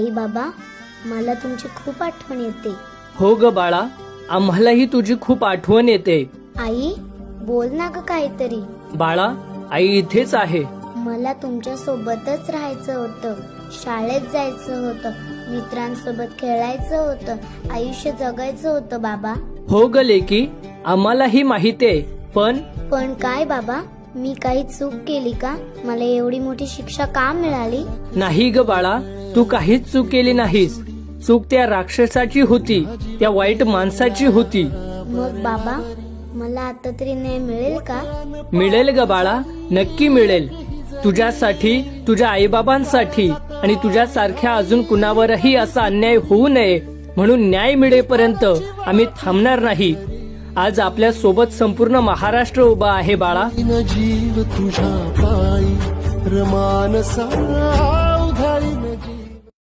आई बाबा, मला तुमची खूप आठवण येते. हो ग बाळा, आम्हालाही तुझी खूप आठवण येते. आई, बोल ना ग काहीतरी. बाळा, आई इथेच आहे. मला तुमच्या सोबतच राहायचं होतं, शाळेत जायचं होतं, मित्रांसोबत खेळायचं होतं, आयुष्य जगायचं होतं बाबा. हो ग लेकी, आम्हालाही माहिती आहे. पण काय बाबा, मी काही चूक केली का? मला एवढी मोठी शिक्षा का मिळाली? नाही ग बाळा, तू काहीच चूक केली नाहीस. चूक त्या राक्षसाची होती, त्या वाईट माणसाची होती. मग बाबा, मला आता तरी न्याय मिळेल का? मिळेल ग बाळा, नक्की मिळेल. तुझ्यासाठी, तुझ्या आईबाबांसाठी आणि तुझ्यासारख्या अजून कुणावरही असा अन्याय होऊ नये म्हणून न्याय मिळेपर्यंत आम्ही थांबणार नाही. आज आपल्या सोबत संपूर्ण महाराष्ट्र उभा आहे बाळा. जीव तुझ्या पायी रमानसा